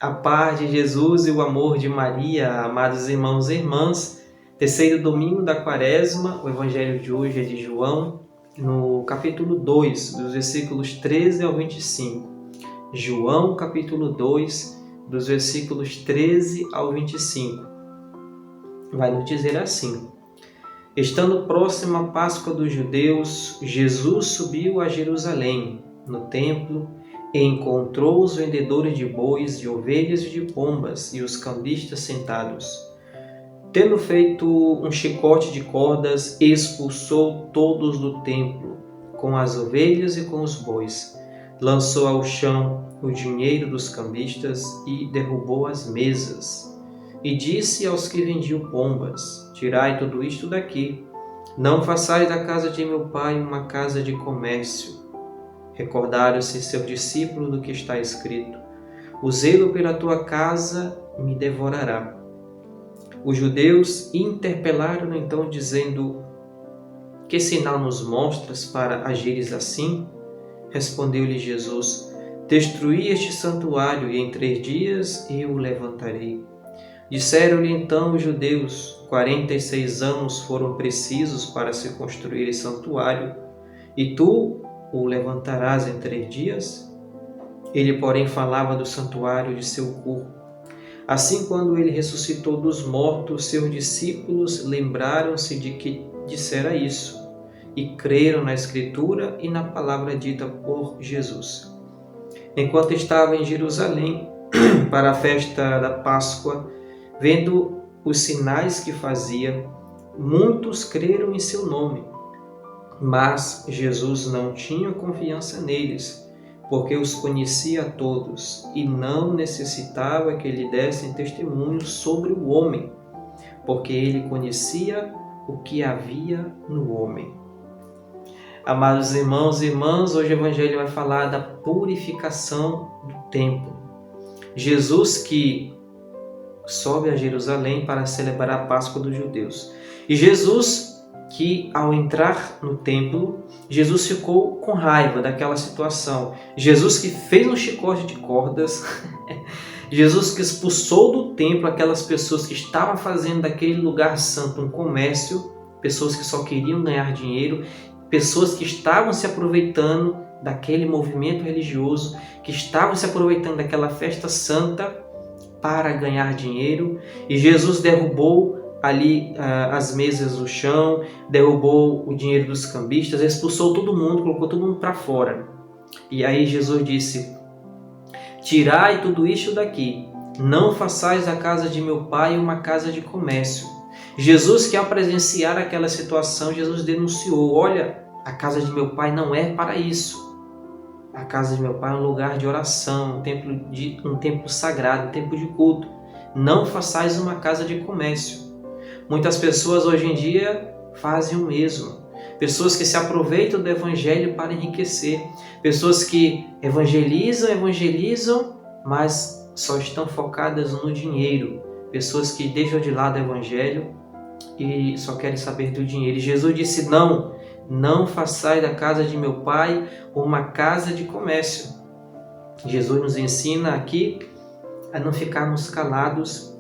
A paz de Jesus e o amor de Maria, amados irmãos e irmãs. Terceiro domingo da Quaresma, o evangelho de hoje é de João, no capítulo 2, dos versículos 13 ao 25. João, capítulo 2, dos versículos 13 ao 25. Vai nos dizer assim: Estando próxima a Páscoa dos judeus, Jesus subiu a Jerusalém, no templo, e encontrou os vendedores de bois, de ovelhas e de pombas, e os cambistas sentados. Tendo feito um chicote de cordas, expulsou todos do templo, com as ovelhas e com os bois. Lançou ao chão o dinheiro dos cambistas e derrubou as mesas. E disse aos que vendiam pombas: Tirai tudo isto daqui. Não façais da casa de meu pai uma casa de comércio. Recordaram-se seus discípulos do que está escrito: O zelo pela tua casa me devorará. Os judeus interpelaram então, dizendo: Que sinal nos mostras para agires assim? Respondeu-lhe Jesus: Destruí este santuário, e em 3 dias eu o levantarei. Disseram-lhe então os judeus: 46 anos foram precisos para se construir esse santuário, e tu o levantarás em 3 dias? Ele, porém, falava do santuário de seu corpo. Assim, quando ele ressuscitou dos mortos, seus discípulos lembraram-se de que dissera isso, e creram na Escritura e na palavra dita por Jesus. Enquanto estava em Jerusalém para a festa da Páscoa, vendo os sinais que fazia, muitos creram em seu nome. Mas Jesus não tinha confiança neles, porque os conhecia a todos e não necessitava que lhe dessem testemunho sobre o homem, porque ele conhecia o que havia no homem. Amados irmãos e irmãs, hoje o Evangelho vai falar da purificação do templo. Jesus que sobe a Jerusalém para celebrar a Páscoa dos judeus. E Jesus que, ao entrar no templo, Jesus ficou com raiva daquela situação. Jesus que fez um chicote de cordas, Jesus que expulsou do templo aquelas pessoas que estavam fazendo daquele lugar santo um comércio, pessoas que só queriam ganhar dinheiro, pessoas que estavam se aproveitando daquele movimento religioso, que estavam se aproveitando daquela festa santa para ganhar dinheiro. E Jesus derrubou ali as mesas do chão, derrubou o dinheiro dos cambistas, expulsou todo mundo, colocou todo mundo para fora. E aí Jesus disse: Tirai tudo isto daqui, não façais da casa de meu pai uma casa de comércio. Jesus, que ao presenciar aquela situação, Jesus denunciou: olha, a casa de meu pai não é para isso. A casa de meu pai é um lugar de oração, um templo sagrado, um templo de culto. Não façais uma casa de comércio. Muitas pessoas hoje em dia fazem o mesmo. Pessoas que se aproveitam do Evangelho para enriquecer. Pessoas que evangelizam, mas só estão focadas no dinheiro. Pessoas que deixam de lado o Evangelho e só querem saber do dinheiro. E Jesus disse: não façais da casa de meu pai uma casa de comércio. Jesus nos ensina aqui a não ficarmos calados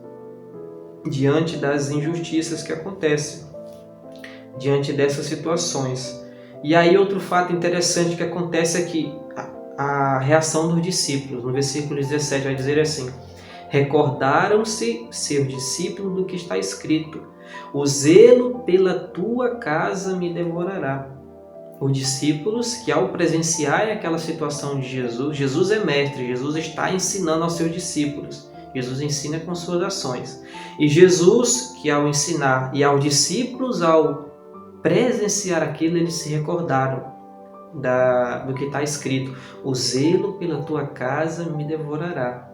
diante das injustiças que acontecem, diante dessas situações. E aí outro fato interessante que acontece é que a reação dos discípulos, no versículo 17 vai dizer assim: Recordaram-se seus discípulos do que está escrito: O zelo pela tua casa me devorará. Os discípulos que, ao presenciarem aquela situação de Jesus é mestre, Jesus está ensinando aos seus discípulos. Jesus ensina com suas ações. E Jesus, que ao ensinar, e aos discípulos, ao presenciar aquilo, eles se recordaram do que está escrito: O zelo pela tua casa me devorará.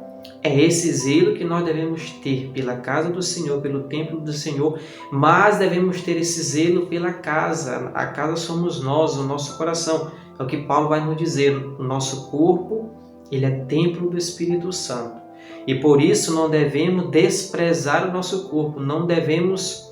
É esse zelo que nós devemos ter pela casa do Senhor, pelo templo do Senhor, mas devemos ter esse zelo pela casa. A casa somos nós, o nosso coração. É o que Paulo vai nos dizer: o nosso corpo, ele é templo do Espírito Santo. E por isso não devemos desprezar o nosso corpo, não devemos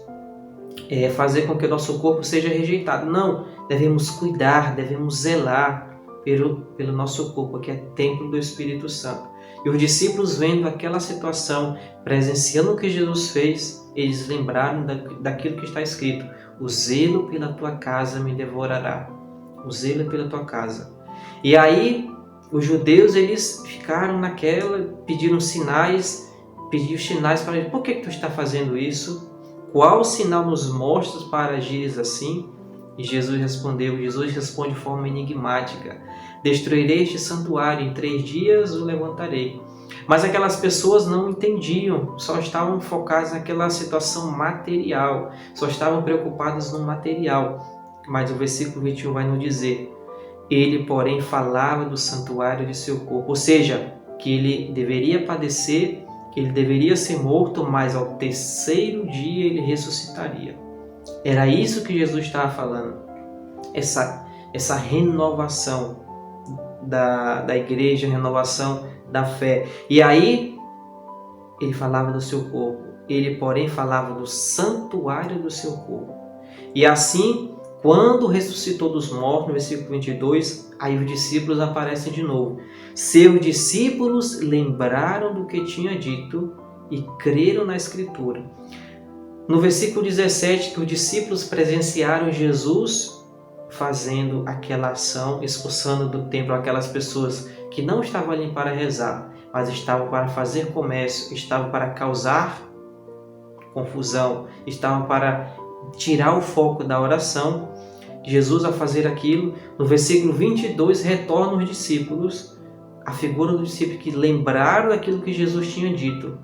fazer com que o nosso corpo seja rejeitado. Não, devemos cuidar, devemos zelar pelo nosso corpo, que é templo do Espírito Santo. E os discípulos, vendo aquela situação, presenciando o que Jesus fez, eles lembraram daquilo que está escrito: o zelo pela tua casa me devorará. O zelo pela tua casa. E aí, os judeus, eles ficaram naquela, pediram sinais para ele. Por que tu está fazendo isso? Qual sinal nos mostras para agires assim? E Jesus responde de forma enigmática: destruirei este santuário, em 3 dias o levantarei. Mas aquelas pessoas não entendiam, só estavam focadas naquela situação material, só estavam preocupadas no material. Mas o versículo 21 vai nos dizer: ele, porém, falava do santuário de seu corpo, ou seja, que ele deveria padecer, que ele deveria ser morto, mas ao 3º dia ele ressuscitaria. Era isso que Jesus estava falando, essa renovação da igreja, renovação da fé. E aí, ele falava do seu corpo, ele, porém, falava do santuário do seu corpo. E assim, quando ressuscitou dos mortos, no versículo 22, aí os discípulos aparecem de novo. Seus discípulos lembraram do que tinha dito e creram na Escritura. No versículo 17, que os discípulos presenciaram Jesus fazendo aquela ação, expulsando do templo aquelas pessoas que não estavam ali para rezar, mas estavam para fazer comércio, estavam para causar confusão, estavam para tirar o foco da oração. Jesus, ao fazer aquilo, no versículo 22, retorna os discípulos, a figura do discípulo que lembraram daquilo que Jesus tinha dito.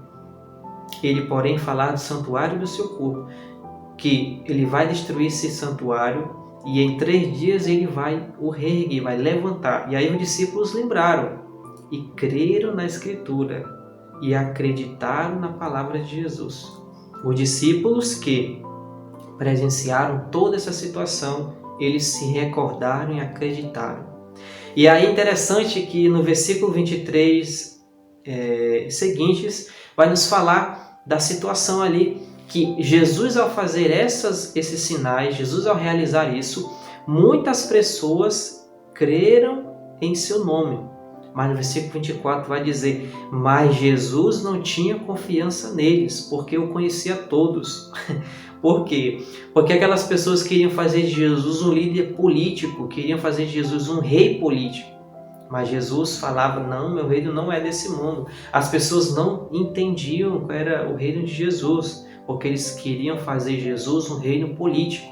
Ele, porém, falar do santuário do seu corpo, que ele vai destruir esse santuário e em 3 dias ele vai o reerguer, vai levantar. E aí os discípulos lembraram e creram na Escritura e acreditaram na palavra de Jesus. Os discípulos que presenciaram toda essa situação, eles se recordaram e acreditaram. E aí é interessante que no versículo 23 seguintes vai nos falar da situação ali que Jesus, ao fazer esses sinais, Jesus, ao realizar isso, muitas pessoas creram em seu nome. Mas no versículo 24 vai dizer: mas Jesus não tinha confiança neles, porque eu conhecia todos. Por quê? Porque aquelas pessoas queriam fazer de Jesus um líder político, queriam fazer de Jesus um rei político. Mas Jesus falava: não, meu reino não é desse mundo. As pessoas não entendiam qual era o reino de Jesus, porque eles queriam fazer Jesus um reino político.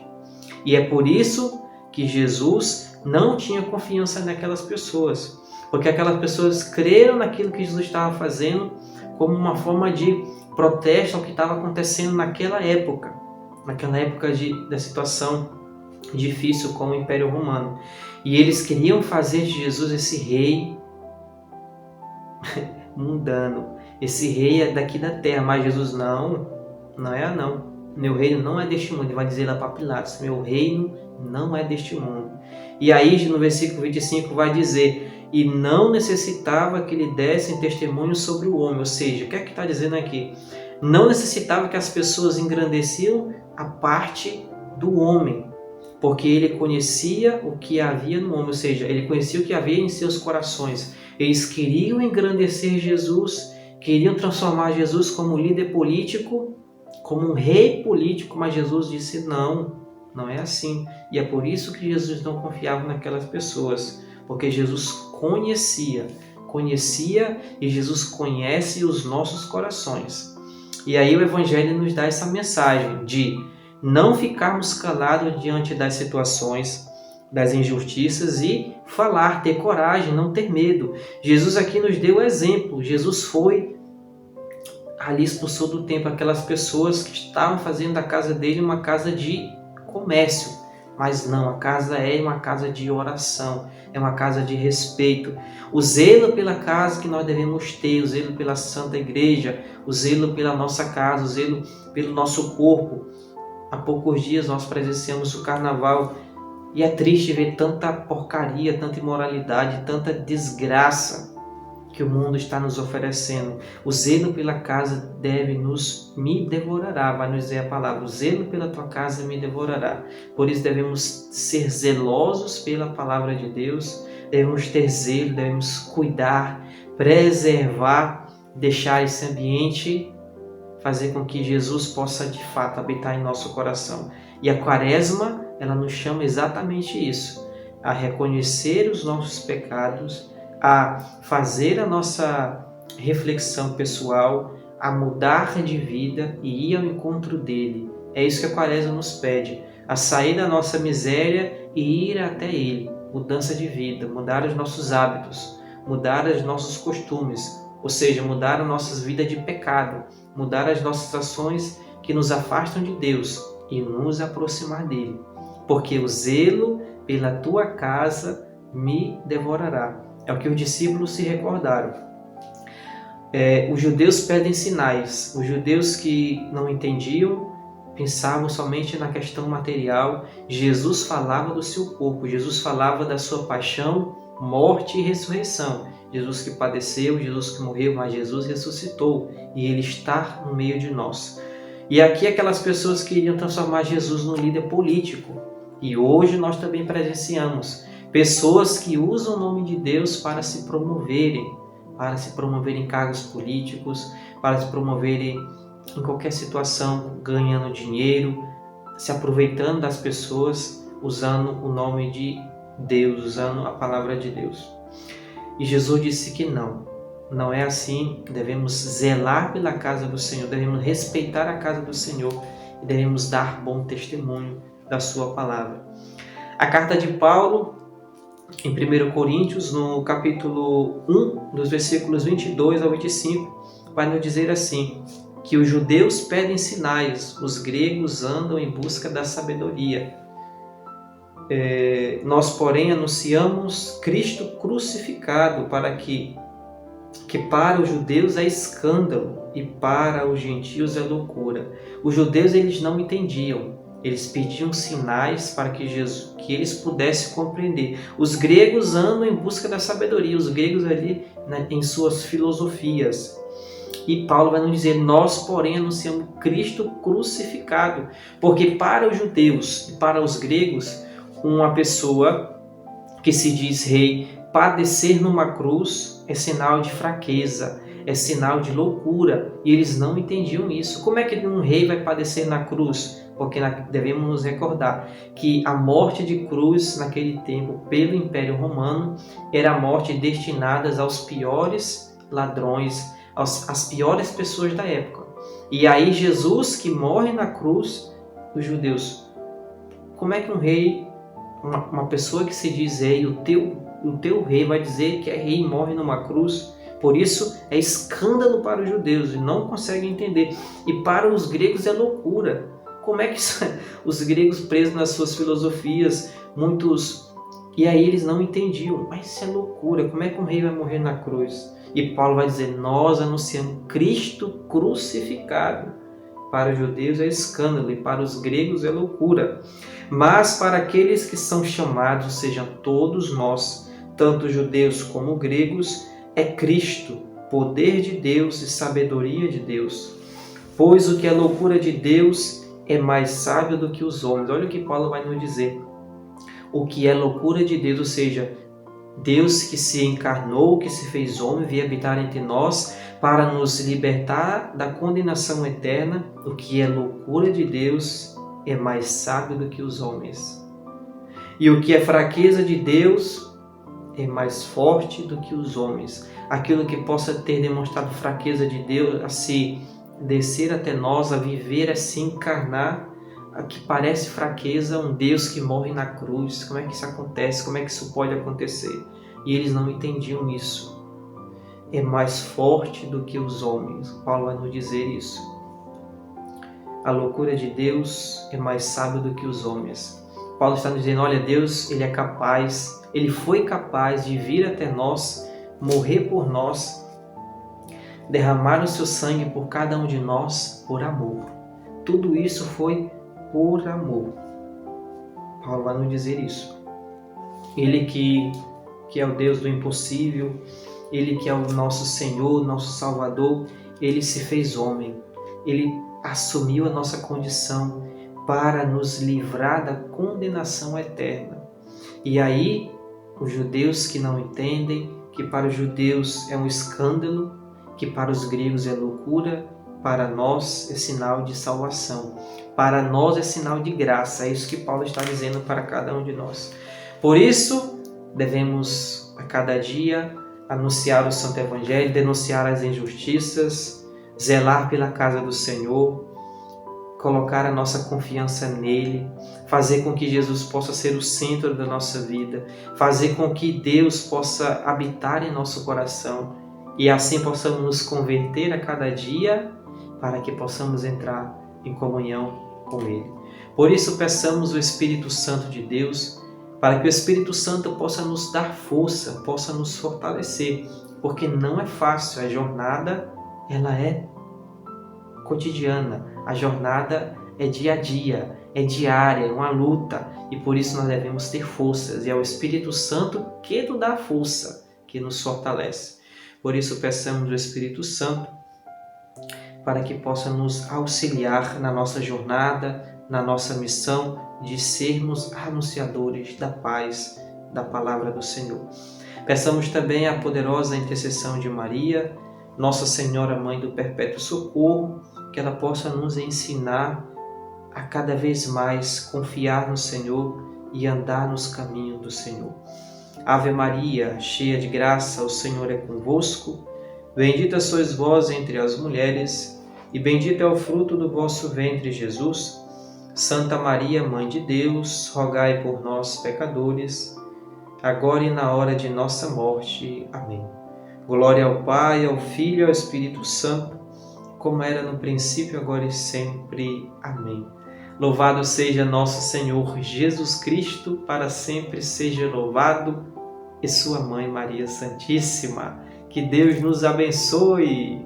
E é por isso que Jesus não tinha confiança naquelas pessoas, porque aquelas pessoas creram naquilo que Jesus estava fazendo como uma forma de protesto ao que estava acontecendo naquela época da situação difícil com o Império Romano. E eles queriam fazer de Jesus esse rei mundano, esse rei daqui da terra. Mas Jesus não é não. Meu reino não é deste mundo. Ele vai dizer lá para Pilatos: meu reino não é deste mundo. E aí no versículo 25 vai dizer: e não necessitava que lhe dessem testemunho sobre o homem. Ou seja, o que é que está dizendo aqui? Não necessitava que as pessoas engrandeciam a parte do homem, porque ele conhecia o que havia no homem, ou seja, ele conhecia o que havia em seus corações. Eles queriam engrandecer Jesus, queriam transformar Jesus como líder político, como um rei político, mas Jesus disse: não é assim. E é por isso que Jesus não confiava naquelas pessoas, porque Jesus conhecia e Jesus conhece os nossos corações. E aí o Evangelho nos dá essa mensagem de não ficarmos calados diante das situações, das injustiças e falar, ter coragem, não ter medo. Jesus aqui nos deu o exemplo. Jesus foi ali, expulsou do templo aquelas pessoas que estavam fazendo da casa dele uma casa de comércio. Mas não, a casa é uma casa de oração, é uma casa de respeito. O zelo pela casa que nós devemos ter, o zelo pela Santa Igreja, o zelo pela nossa casa, o zelo pelo nosso corpo. Há poucos dias nós presenciamos o Carnaval e é triste ver tanta porcaria, tanta imoralidade, tanta desgraça que o mundo está nos oferecendo. O zelo pela casa me devorará, vai nos dizer a palavra: o zelo pela tua casa me devorará. Por isso devemos ser zelosos pela palavra de Deus, devemos ter zelo, devemos cuidar, preservar, deixar esse ambiente, fazer com que Jesus possa de fato habitar em nosso coração. E a Quaresma, ela nos chama exatamente isso, a reconhecer os nossos pecados, a fazer a nossa reflexão pessoal, a mudar de vida e ir ao encontro dele. É isso que a Quaresma nos pede, a sair da nossa miséria e ir até ele. Mudança de vida, mudar os nossos hábitos, mudar os nossos costumes, ou seja, mudar as nossas vidas de pecado, mudar as nossas ações que nos afastam de Deus e nos aproximar dele. Porque o zelo pela tua casa me devorará. É o que os discípulos se recordaram. Os judeus pedem sinais. Os judeus que não entendiam, pensavam somente na questão material. Jesus falava do seu corpo, Jesus falava da sua paixão, morte e ressurreição. Jesus que padeceu, Jesus que morreu, mas Jesus ressuscitou e Ele está no meio de nós. E aqui aquelas pessoas queriam transformar Jesus num líder político. E hoje nós também presenciamos pessoas que usam o nome de Deus para se promoverem em cargos políticos, para se promoverem em qualquer situação, ganhando dinheiro, se aproveitando das pessoas, usando o nome de Deus, usando a palavra de Deus. E Jesus disse que não é assim. Devemos zelar pela casa do Senhor, devemos respeitar a casa do Senhor e devemos dar bom testemunho da sua palavra. A carta de Paulo, em 1 Coríntios, no capítulo 1, dos versículos 22 ao 25, vai nos dizer assim, que os judeus pedem sinais, os gregos andam em busca da sabedoria. Nós, porém, anunciamos Cristo crucificado, para que para os judeus é escândalo e para os gentios é loucura. Os judeus, eles não entendiam, eles pediam sinais para que eles pudessem compreender. Os gregos andam em busca da sabedoria, os gregos ali, né, em suas filosofias. E Paulo vai nos dizer, nós, porém, anunciamos Cristo crucificado, porque para os judeus e para os gregos, uma pessoa que se diz rei padecer numa cruz é sinal de fraqueza, é sinal de loucura, e eles não entendiam isso. Como é que um rei vai padecer na cruz? Porque devemos nos recordar que a morte de cruz naquele tempo pelo Império Romano era a morte destinada aos piores ladrões, às piores pessoas da época. E aí Jesus que morre na cruz, os judeus, como é que um rei, uma pessoa que se diz rei, o teu rei vai dizer que é rei e morre numa cruz? Por isso é escândalo para os judeus e não conseguem entender. E para os gregos é loucura. Como é que os gregos presos nas suas filosofias, muitos... E aí eles não entendiam. Mas isso é loucura, como é que um rei vai morrer na cruz? E Paulo vai dizer, nós anunciamos Cristo crucificado. Para os judeus é escândalo e para os gregos é loucura. Mas para aqueles que são chamados, sejam todos nós, tanto judeus como gregos, é Cristo, poder de Deus e sabedoria de Deus. Pois o que é loucura de Deus é mais sábio do que os homens. Olha o que Paulo vai nos dizer. O que é loucura de Deus, ou seja, Deus que se encarnou, que se fez homem, veio habitar entre nós para nos libertar da condenação eterna. O que é loucura de Deus é mais sábio do que os homens. E o que é fraqueza de Deus é mais forte do que os homens. Aquilo que possa ter demonstrado fraqueza de Deus, a se descer até nós, a viver, a se encarnar, a que parece fraqueza, um Deus que morre na cruz. Como é que isso acontece? Como é que isso pode acontecer? E eles não entendiam isso. É mais forte do que os homens. Paulo vai nos dizer isso. A loucura de Deus é mais sábio do que os homens. Paulo está dizendo, olha, Deus, Ele é capaz, Ele foi capaz de vir até nós, morrer por nós, derramar o seu sangue por cada um de nós, por amor. Tudo isso foi por amor. Paulo vai nos dizer isso. Ele que é o Deus do impossível, Ele que é o nosso Senhor, nosso Salvador, Ele se fez homem. Ele assumiu a nossa condição para nos livrar da condenação eterna. E aí, os judeus que não entendem, que para os judeus é um escândalo, que para os gregos é loucura, para nós é sinal de salvação, para nós é sinal de graça. É isso que Paulo está dizendo para cada um de nós. Por isso, devemos a cada dia anunciar o Santo Evangelho, denunciar as injustiças, zelar pela casa do Senhor, colocar a nossa confiança nele, fazer com que Jesus possa ser o centro da nossa vida, fazer com que Deus possa habitar em nosso coração e assim possamos nos converter a cada dia para que possamos entrar em comunhão com ele. Por isso, peçamos o Espírito Santo de Deus, para que o Espírito Santo possa nos dar força, possa nos fortalecer, porque não é fácil, a jornada ela é cotidiana, a jornada é dia a dia, é diária, é uma luta, e por isso nós devemos ter forças, e é o Espírito Santo que nos dá força, que nos fortalece. Por isso peçamos o Espírito Santo para que possa nos auxiliar na nossa jornada, na nossa missão de sermos anunciadores da paz, da palavra do Senhor. Peçamos também a poderosa intercessão de Maria, Nossa Senhora Mãe do Perpétuo Socorro, que ela possa nos ensinar a cada vez mais confiar no Senhor e andar nos caminhos do Senhor. Ave Maria, cheia de graça, o Senhor é convosco. Bendita sois vós entre as mulheres, e bendito é o fruto do vosso ventre, Jesus. Santa Maria, Mãe de Deus, rogai por nós, pecadores, agora e na hora de nossa morte. Amém. Glória ao Pai, ao Filho e ao Espírito Santo, como era no princípio, agora e sempre. Amém. Louvado seja nosso Senhor Jesus Cristo, para sempre seja louvado, e sua Mãe Maria Santíssima. Que Deus nos abençoe.